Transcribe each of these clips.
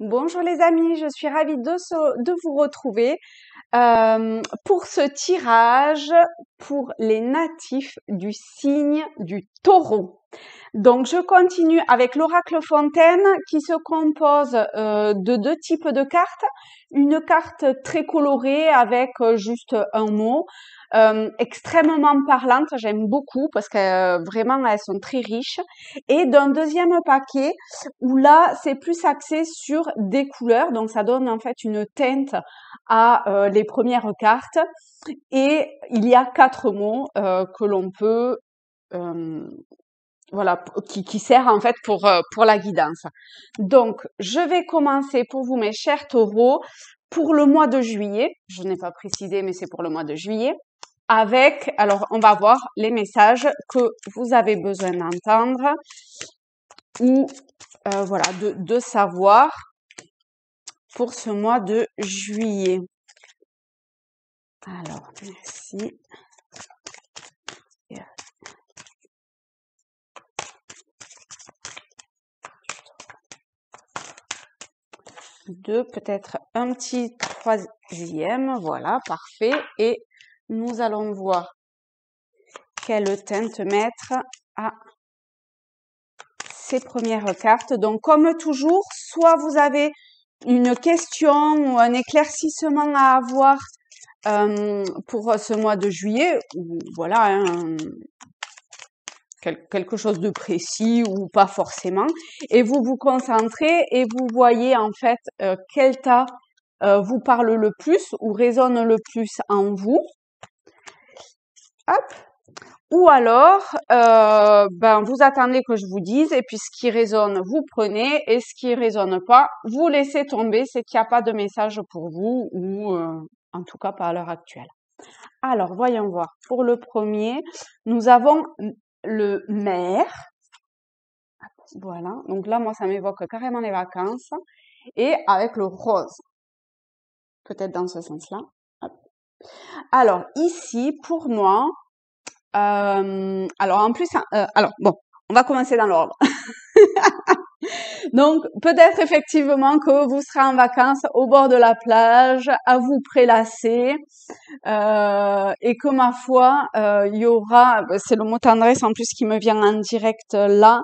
Bonjour les amis, je suis ravie de vous retrouver pour ce tirage pour les natifs du signe du Taureau. Donc je continue avec l'oracle Fontaine qui se compose de deux types de cartes. Une carte très colorée avec juste un mot, extrêmement parlante, j'aime beaucoup parce que vraiment elles sont très riches. Et d'un deuxième paquet où là c'est plus axé sur des couleurs, donc ça donne en fait une teinte à les premières cartes. Et il y a 4 mots que l'on peut voilà, qui sert en fait pour la guidance. Donc, je vais commencer pour vous, mes chers taureaux, pour le mois de juillet. Je n'ai pas précisé, mais c'est pour le mois de juillet. Alors, on va voir les messages que vous avez besoin d'entendre ou voilà, de savoir pour ce mois de juillet. Alors, merci. Deux, peut-être un petit troisième, voilà, parfait. Et nous allons voir quelle teinte mettre à ces premières cartes. Donc, comme toujours, soit vous avez une question ou un éclaircissement à avoir pour ce mois de juillet, ou voilà, hein, quelque chose de précis ou pas forcément, et vous vous concentrez et vous voyez en fait quel tas vous parle le plus ou résonne le plus en vous. Hop. Ou alors, vous attendez que je vous dise et puis ce qui résonne, vous prenez et ce qui résonne pas, vous laissez tomber, c'est qu'il n'y a pas de message pour vous ou en tout cas pas à l'heure actuelle. Alors, voyons voir. Pour le premier, nous avons le maire. Voilà, donc là, moi, ça m'évoque carrément les vacances. Et avec le rose. Peut-être dans ce sens-là. Alors, ici, pour moi, alors en plus, on va commencer dans l'ordre. Donc, peut-être effectivement que vous serez en vacances au bord de la plage, à vous prélasser, et que ma foi, il y aura, c'est le mot tendresse en plus qui me vient en direct là,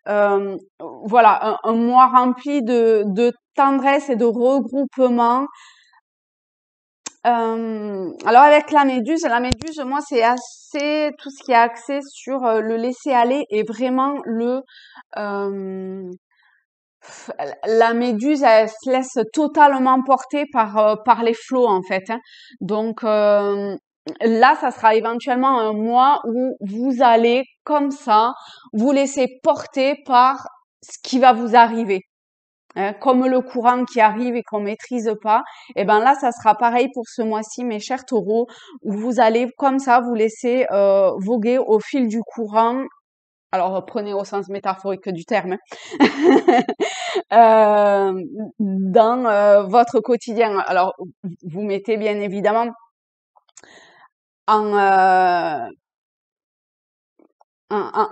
voilà, un mois rempli de tendresse et de regroupement. Alors avec la méduse, moi c'est assez tout ce qui est axé sur le laisser aller et vraiment la méduse elle se laisse totalement porter par les flots en fait, hein. Donc là ça sera éventuellement un mois où vous allez comme ça vous laisser porter par ce qui va vous arriver. Comme le courant qui arrive et qu'on maîtrise pas, et ben là, ça sera pareil pour ce mois-ci, mes chers taureaux, où vous allez comme ça vous laisser voguer au fil du courant. Alors, prenez au sens métaphorique du terme, dans votre quotidien. Alors, vous mettez bien évidemment en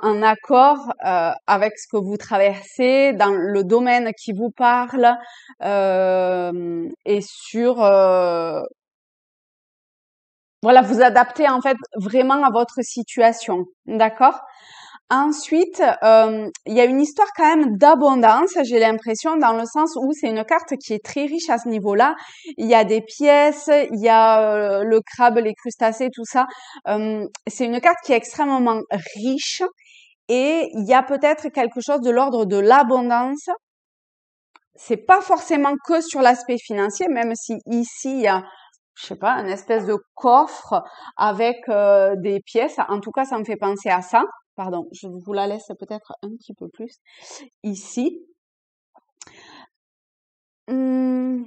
un accord avec ce que vous traversez, dans le domaine qui vous parle, et sur voilà, vous adaptez en fait vraiment à votre situation, d'accord? Ensuite, il y a une histoire quand même d'abondance, j'ai l'impression, dans le sens où c'est une carte qui est très riche à ce niveau-là. Il y a des pièces, il y a le crabe, les crustacés, tout ça. C'est une carte qui est extrêmement riche et il y a peut-être quelque chose de l'ordre de l'abondance. C'est pas forcément que sur l'aspect financier, même si ici il y a, je sais pas, une espèce de coffre avec des pièces. En tout cas, ça me fait penser à ça. Pardon, je vous la laisse peut-être un petit peu plus ici. En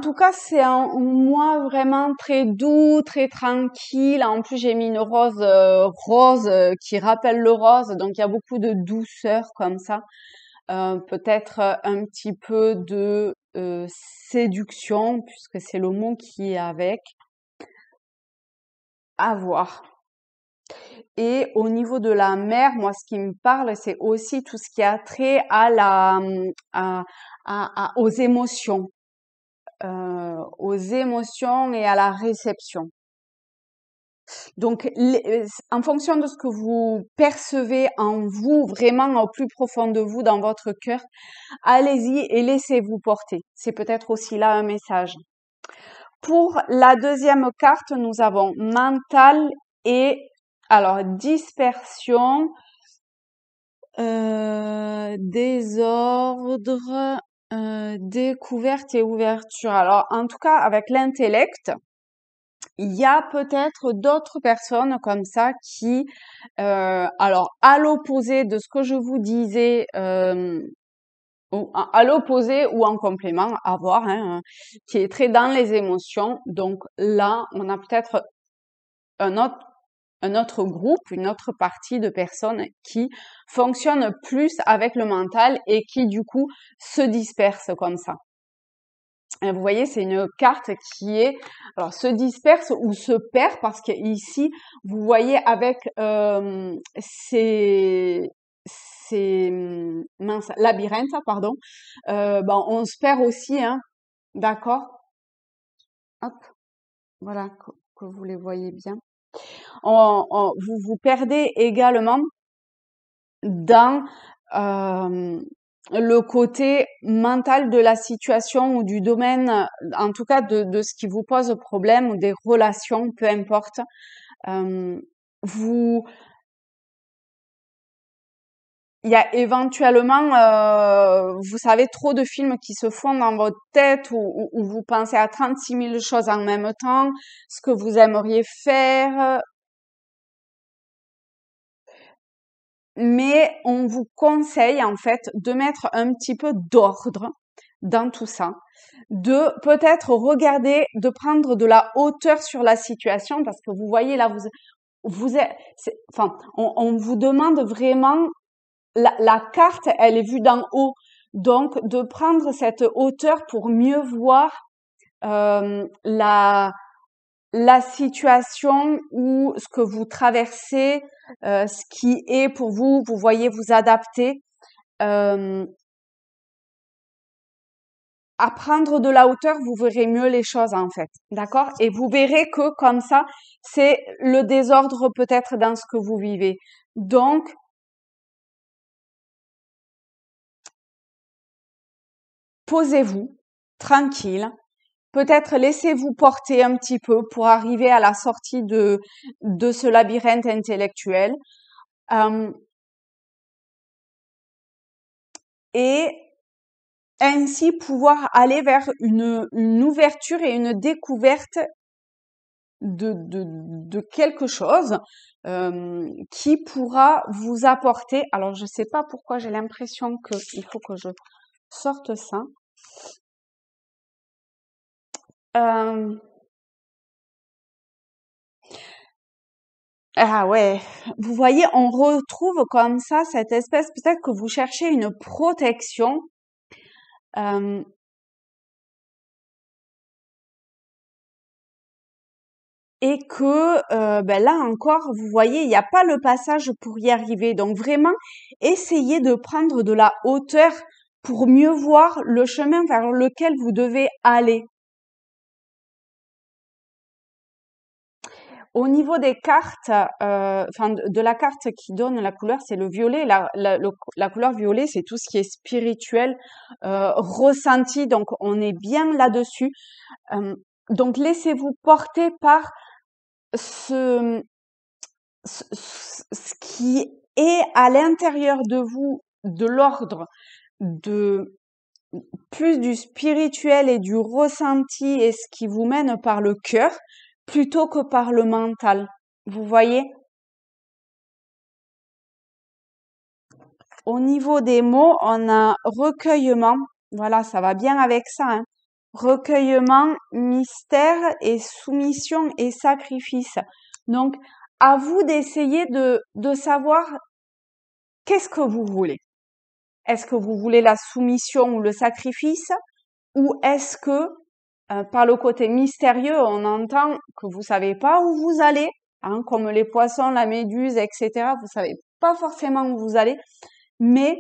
tout cas, c'est un mois vraiment très doux, très tranquille. En plus, j'ai mis une rose qui rappelle le rose, donc il y a beaucoup de douceur comme ça. Peut-être un petit peu de séduction, puisque c'est le mot qui est avec. À voir. Et au niveau de la mer, moi, ce qui me parle, c'est aussi tout ce qui a trait à aux aux émotions et à la réception. Donc, en fonction de ce que vous percevez en vous, vraiment au plus profond de vous, dans votre cœur, allez-y et laissez-vous porter. C'est peut-être aussi là un message. Pour la deuxième carte, nous avons mental et alors dispersion, désordre, découverte et ouverture. Alors en tout cas avec l'intellect, il y a peut-être d'autres personnes comme ça qui, alors à l'opposé de ce que je vous disais, ou à l'opposé ou en complément, à voir, hein, qui est très dans les émotions. Donc là, on a peut-être un autre groupe, une autre partie de personnes qui fonctionnent plus avec le mental et qui du coup se dispersent comme ça. Et vous voyez, c'est une carte qui est, alors se disperse ou se perd parce que ici, vous voyez avec ces minces labyrinthes, pardon, ben, on se perd aussi, hein, d'accord? Hop, voilà, que vous les voyez bien. Vous vous perdez également dans le côté mental de la situation ou du domaine, en tout cas de ce qui vous pose problème ou des relations, peu importe. Vous, il y a éventuellement, vous savez, trop de films qui se font dans votre tête où vous pensez à 36 000 choses en même temps, ce que vous aimeriez faire, mais on vous conseille en fait de mettre un petit peu d'ordre dans tout ça, de peut-être regarder, de prendre de la hauteur sur la situation parce que vous voyez là, vous êtes, enfin, on vous demande vraiment, la carte, elle est vue d'en haut, donc de prendre cette hauteur pour mieux voir la situation ou ce que vous traversez, ce qui est pour vous, vous voyez vous adapter, à prendre de la hauteur, vous verrez mieux les choses en fait, d'accord? Et vous verrez que comme ça, c'est le désordre peut-être dans ce que vous vivez. Donc, posez-vous, tranquille. Peut-être laissez-vous porter un petit peu pour arriver à la sortie de ce labyrinthe intellectuel. Et ainsi pouvoir aller vers une ouverture et une découverte de quelque chose qui pourra vous apporter. Alors, je sais pas pourquoi j'ai l'impression qu'il faut que je sorte ça. Ah ouais, vous voyez, on retrouve comme ça cette espèce, peut-être que vous cherchez une protection. Et que ben là encore, vous voyez, il n'y a pas le passage pour y arriver. Donc vraiment, essayez de prendre de la hauteur pour mieux voir le chemin vers lequel vous devez aller. Au niveau des cartes, enfin de la carte qui donne la couleur, c'est le violet. La couleur violet, c'est tout ce qui est spirituel, ressenti. Donc on est bien là-dessus. Donc laissez-vous porter par ce qui est à l'intérieur de vous, de l'ordre de plus du spirituel et du ressenti et ce qui vous mène par le cœur plutôt que par le mental. Vous voyez? Au niveau des mots, on a recueillement. Voilà, ça va bien avec ça, hein. Recueillement, mystère et soumission et sacrifice. Donc, à vous d'essayer de savoir qu'est-ce que vous voulez. Est-ce que vous voulez la soumission ou le sacrifice? Ou est-ce que, par le côté mystérieux, on entend que vous savez pas où vous allez? hein, comme les poissons, la méduse, etc. Vous savez pas forcément où vous allez, mais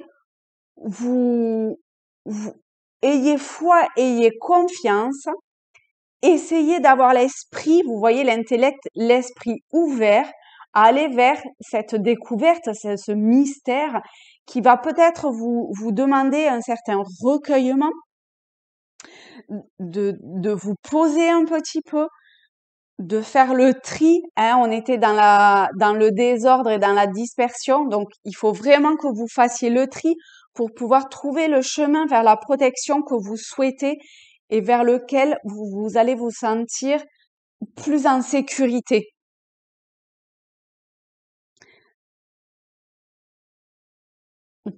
vous, vous ayez foi, ayez confiance, essayez d'avoir l'esprit, vous voyez l'intellect, l'esprit ouvert à aller vers cette découverte, ce mystère qui va peut-être vous demander un certain recueillement, de vous poser un petit peu, de faire le tri, hein. On était dans le désordre et dans la dispersion, donc il faut vraiment que vous fassiez le tri pour pouvoir trouver le chemin vers la protection que vous souhaitez et vers lequel vous allez vous sentir plus en sécurité.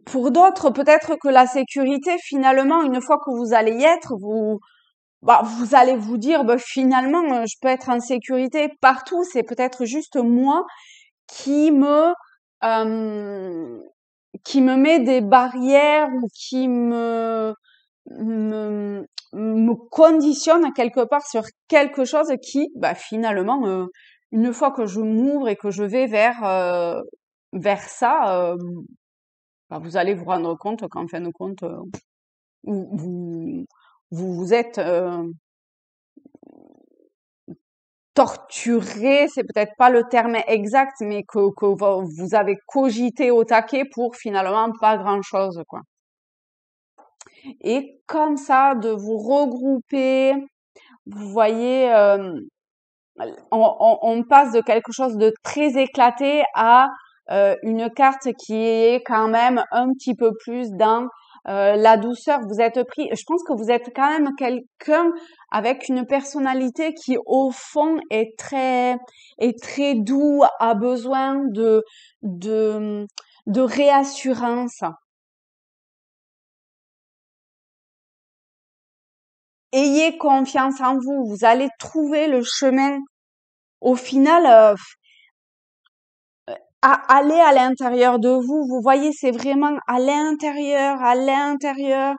Pour d'autres, peut-être que la sécurité, finalement, une fois que vous allez y être, vous allez vous dire, bah, finalement, je peux être en sécurité partout. C'est peut-être juste moi qui euh, qui me met des barrières ou qui me, me conditionne quelque part sur quelque chose qui, bah, finalement, une fois que je m'ouvre et que je vais vers ça, bah, vous allez vous rendre compte qu'en fin de compte, vous, vous, vous êtes torturé, c'est peut-être pas le terme exact, mais que vous avez cogité au taquet pour finalement pas grand-chose, quoi. Et comme ça, de vous regrouper, vous voyez, on passe de quelque chose de très éclaté à une carte qui est quand même un petit peu plus dans la douceur. Vous êtes pris, je pense que vous êtes quand même quelqu'un avec une personnalité qui au fond est très doux, a besoin de, de réassurance. Ayez confiance en vous, vous allez trouver le chemin. Au final, aller à l'intérieur de vous, vous voyez, c'est vraiment à l'intérieur, à l'intérieur,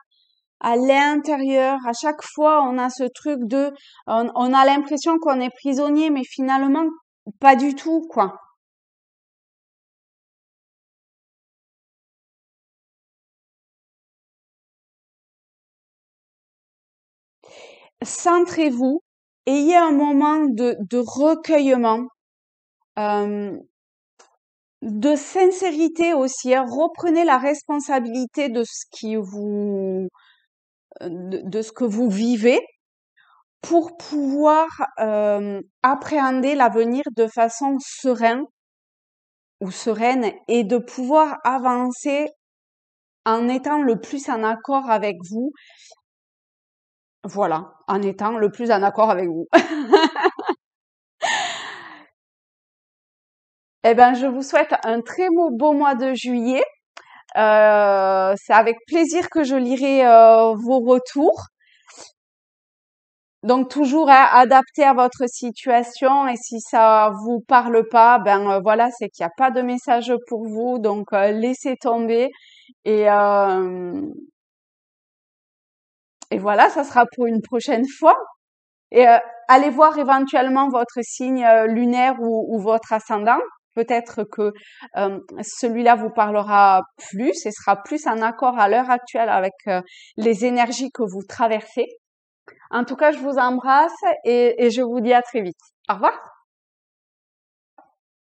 à l'intérieur. À chaque fois, on a ce truc on a l'impression qu'on est prisonnier, mais finalement, pas du tout, quoi. Centrez-vous, ayez un moment de recueillement, euh, de sincérité aussi, hein. Reprenez la responsabilité de ce de ce que vous vivez pour pouvoir appréhender l'avenir de façon sereine ou sereine et de pouvoir avancer en étant le plus en accord avec vous. Voilà, en étant le plus en accord avec vous. Eh ben, je vous souhaite un très beau mois de juillet. C'est avec plaisir que je lirai vos retours. Donc toujours hein, adapté à votre situation et si ça vous parle pas, ben voilà, c'est qu'il n'y a pas de message pour vous, donc laissez tomber et euh, et voilà, ça sera pour une prochaine fois. Et allez voir éventuellement votre signe lunaire ou votre ascendant. Peut-être que celui-là vous parlera plus et sera plus en accord à l'heure actuelle avec les énergies que vous traversez. En tout cas, je vous embrasse et je vous dis à très vite. Au revoir.